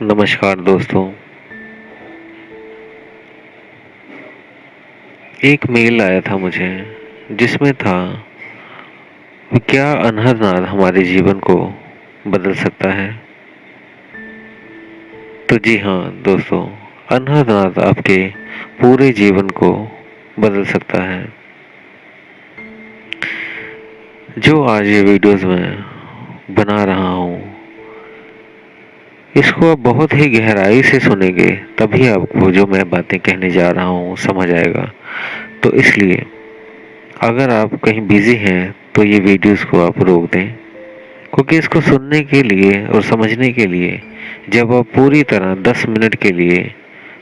नमस्कार दोस्तों। एक मेल आया था मुझे जिसमें था क्या अनहद नाद हमारे जीवन को बदल सकता है। तो जी हाँ दोस्तों, अनहद नाद आपके पूरे जीवन को बदल सकता है। जो आज ये वीडियोस में बना रहा हूँ, इसको आप बहुत ही गहराई से सुनेंगे तभी आपको जो मैं बातें कहने जा रहा हूँ समझ आएगा। तो इसलिए अगर आप कहीं बिजी हैं तो ये वीडियोस को आप रोक दें, क्योंकि इसको सुनने के लिए और समझने के लिए जब आप पूरी तरह 10 मिनट के लिए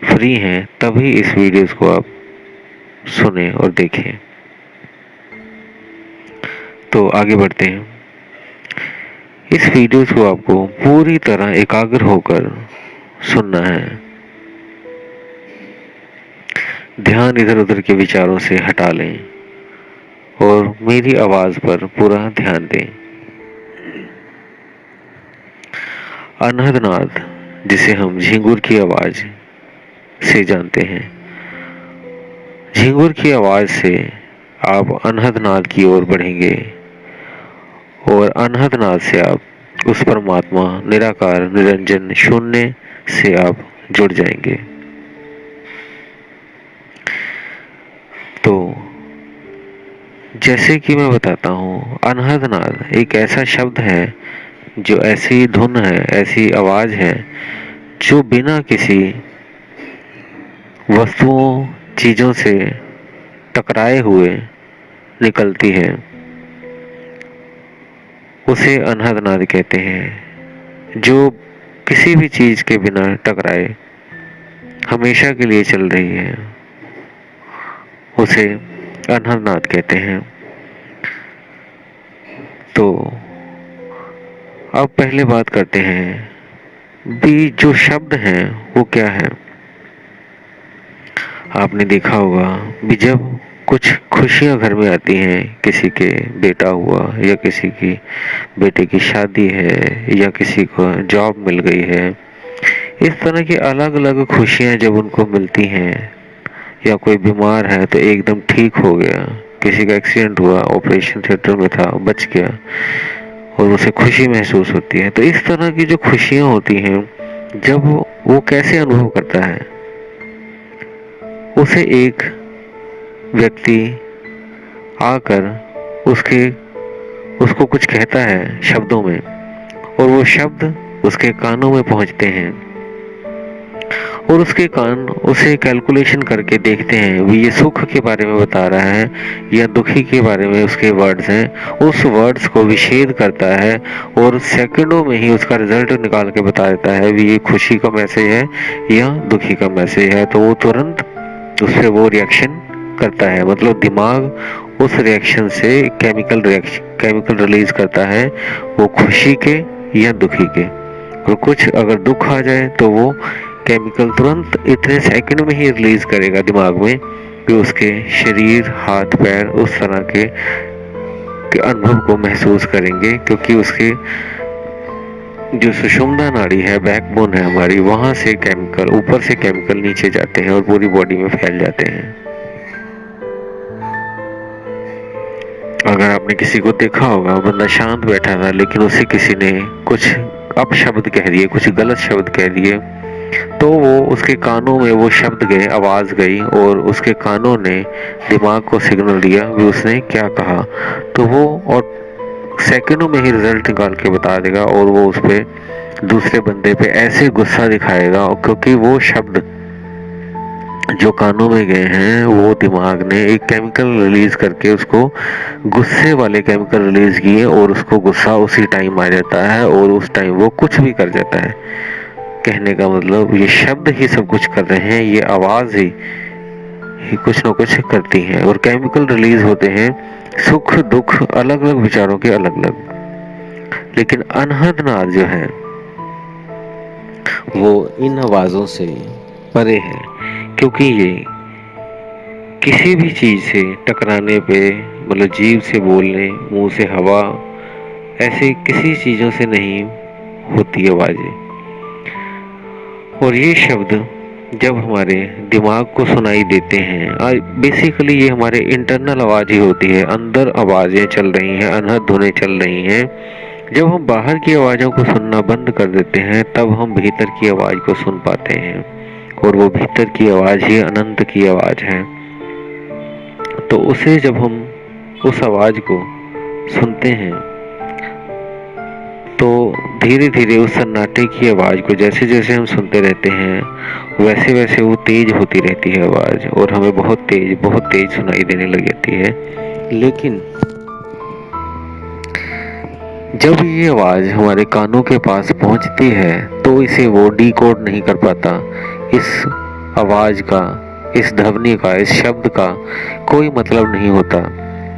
फ्री हैं तभी इस वीडियोस को आप सुने और देखें। तो आगे बढ़ते हैं। इस वीडियोस को आपको पूरी तरह एकाग्र होकर सुनना है। ध्यान इधर उधर के विचारों से हटा लें और मेरी आवाज पर पूरा ध्यान दें। अनहद नाद, जिसे हम झिंगुर की आवाज से जानते हैं, झिंगुर की आवाज से आप अनहद नाद की ओर बढ़ेंगे और अनहद नाद से आप उस परमात्मा निराकार निरंजन शून्य से आप जुड़ जाएंगे। तो जैसे कि मैं बताता हूँ, अनहद नाद एक ऐसा शब्द है, जो ऐसी धुन है, ऐसी आवाज है जो बिना किसी वस्तुओं चीजों से टकराए हुए निकलती है। उसे अनहद नाद कहते हैं। जो किसी भी चीज के बिना टकराए हमेशा के लिए चल रही है, उसे अनहद नाद कहते हैं। तो अब पहले बात करते हैं भी जो शब्द हैं वो क्या है। आपने देखा होगा भी जब कुछ खुशियां घर में आती हैं, किसी के बेटा हुआ या किसी की बेटे की शादी है या किसी को जॉब मिल गई है, इस तरह की अलग अलग खुशियां जब उनको मिलती हैं, या कोई बीमार है तो एकदम ठीक हो गया, किसी का एक्सीडेंट हुआ, ऑपरेशन थिएटर में था, बच गया और उसे खुशी महसूस होती है। तो इस तरह की जो खुशियां होती हैं, जब वो कैसे अनुभव करता है, उसे एक व्यक्ति आकर उसको कुछ कहता है शब्दों में, और वो शब्द उसके कानों में पहुंचते हैं और उसके कान उसे कैलकुलेशन करके देखते हैं भी ये सुख के बारे में बता रहा है या दुखी के बारे में उसके वर्ड्स हैं। उस वर्ड्स को विच्छेद करता है और सेकंडों में ही उसका रिजल्ट निकाल के बता देता है भी ये खुशी का मैसेज है या दुखी का मैसेज है। तो वो तुरंत उस पर वो रिएक्शन करता है, मतलब दिमाग उस रिएक्शन से केमिकल रिलीज करता है, वो खुशी के या दुखी के। और कुछ अगर दुख आ जाए तो वो केमिकल तुरंत इतने सेकंड में ही रिलीज करेगा दिमाग में कि उसके शरीर हाथ पैर उस तरह के अनुभव को महसूस करेंगे, क्योंकि उसके जो सुषुम्ना नाड़ी है, बैकबोन है हमारी, वहां से केमिकल ऊपर से केमिकल नीचे जाते हैं और पूरी बॉडी में फैल जाते हैं। अगर आपने किसी को देखा होगा, बंदा शांत बैठा था लेकिन उसे किसी ने कुछ अपशब्द कह दिए, कुछ गलत शब्द कह दिए, तो वो उसके कानों में वो शब्द गए, आवाज गई और उसके कानों ने दिमाग को सिग्नल दिया भी उसने क्या कहा। तो वो और सेकंडों में ही रिजल्ट निकाल के बता देगा और वो उस पे दूसरे बंदे पे ऐसे गुस्सा दिखाएगा, क्योंकि वो शब्द जो कानों में गए हैं वो दिमाग ने एक केमिकल रिलीज करके उसको गुस्से वाले केमिकल रिलीज किए और उसको गुस्सा उसी टाइम आ जाता है और उस टाइम वो कुछ भी कर जाता है। कहने का मतलब ये शब्द ही सब कुछ कर रहे हैं, ये आवाज ही कुछ ना कुछ करती है और केमिकल रिलीज होते हैं सुख दुख अलग अलग विचारों के अलग अलग। लेकिन अनहद नाद जो है वो इन आवाजों से परे है, क्योंकि ये किसी भी चीज से टकराने पे, मतलब जीभ से बोलने, मुंह से हवा, ऐसे किसी चीजों से नहीं होती आवाजें। और ये शब्द जब हमारे दिमाग को सुनाई देते हैं, बेसिकली ये हमारे इंटरनल आवाज़ ही होती है, अंदर आवाज़ें चल रही हैं, अनहद धुनें चल रही हैं। जब हम बाहर की आवाज़ों को सुनना बंद कर देते हैं तब हम भीतर की आवाज़ को सुन पाते हैं, और वो भीतर की आवाज़ ही अनंत की आवाज़ है। तो उसे जब हम उस आवाज़ को सुनते हैं तो धीरे धीरे उस सन्नाटे की आवाज़ को जैसे जैसे हम सुनते रहते हैं वैसे वैसे वो तेज होती रहती है आवाज़, और हमें बहुत तेज सुनाई देने लग जाती है। लेकिन जब ये आवाज़ हमारे कानों के पास पहुंचती है तो इसे वो डिकोड नहीं कर पाता। इस आवाज़ का, इस ध्वनि का, इस शब्द का कोई मतलब नहीं होता।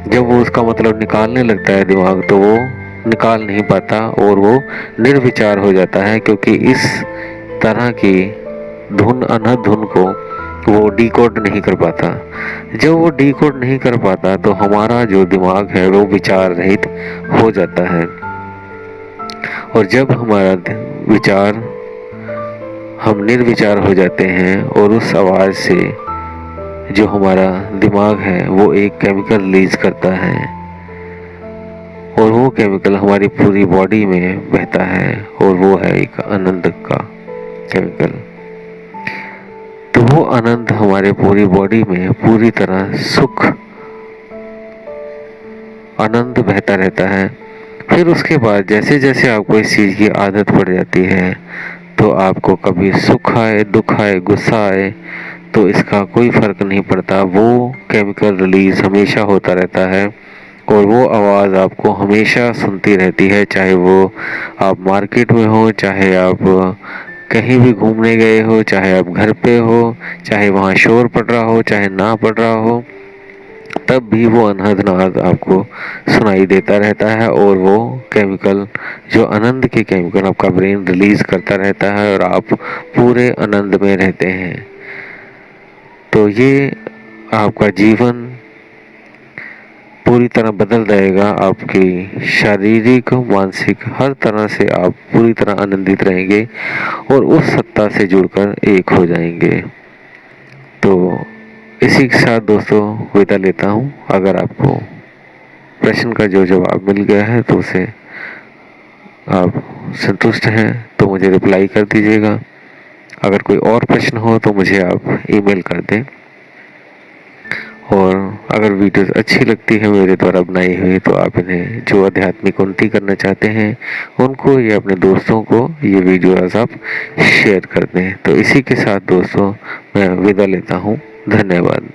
जब वो उसका मतलब निकालने लगता है दिमाग तो वो निकाल नहीं पाता और वो निर्विचार हो जाता है, क्योंकि इस तरह की धुन, अनहद धुन को वो डिकोड नहीं कर पाता। जब वो डिकोड नहीं कर पाता तो हमारा जो दिमाग है वो विचार रहित हो जाता है, और जब हमारा विचार, हम निर्विचार हो जाते हैं और उस आवाज़ से जो हमारा दिमाग है वो एक केमिकल रिलीज करता है, और वो केमिकल हमारी पूरी बॉडी में बहता है, और वो है एक आनंद का केमिकल। तो वो आनंद हमारे पूरी बॉडी में पूरी तरह सुख, आनंद बहता रहता है। फिर उसके बाद जैसे जैसे आपको इस चीज़ की आदत पड़ जाती है तो आपको कभी सुख आए, दुख आए, गुस्सा आए, तो इसका कोई फर्क नहीं पड़ता, वो केमिकल रिलीज हमेशा होता रहता है, और वो आवाज़ आपको हमेशा सुनती रहती है। चाहे वो आप मार्केट में हो, चाहे आप कहीं भी घूमने गए हो, चाहे आप घर पे हो, चाहे वहाँ शोर पड़ रहा हो, चाहे ना पड़ रहा हो, तब भी वो अनहद नाद आपको सुनाई देता रहता है, और वो केमिकल, जो आनंद के केमिकल आपका ब्रेन रिलीज करता रहता है, और आप पूरे आनंद में रहते हैं। तो ये आपका जीवन पूरी तरह बदल जाएगा, आपकी शारीरिक, मानसिक, हर तरह से आप पूरी तरह आनंदित रहेंगे और उस सत्ता से जुड़कर एक हो जाएंगे। तो इसी के साथ दोस्तों विदा लेता हूँ। अगर आपको प्रश्न का जो जवाब मिल गया है तो उसे आप संतुष्ट हैं तो मुझे रिप्लाई कर दीजिएगा। अगर कोई और प्रश्न हो तो मुझे आप ईमेल कर दें, और अगर वीडियोस अच्छी लगती है मेरे द्वारा बनाई हुई तो आप इन्हें, जो आध्यात्मिक उन्नति करना चाहते हैं उनको या अपने दोस्तों को ये वीडियोस आप शेयर कर दें। तो इसी के साथ दोस्तों मैं विदा लेता हूँ। धन्यवाद।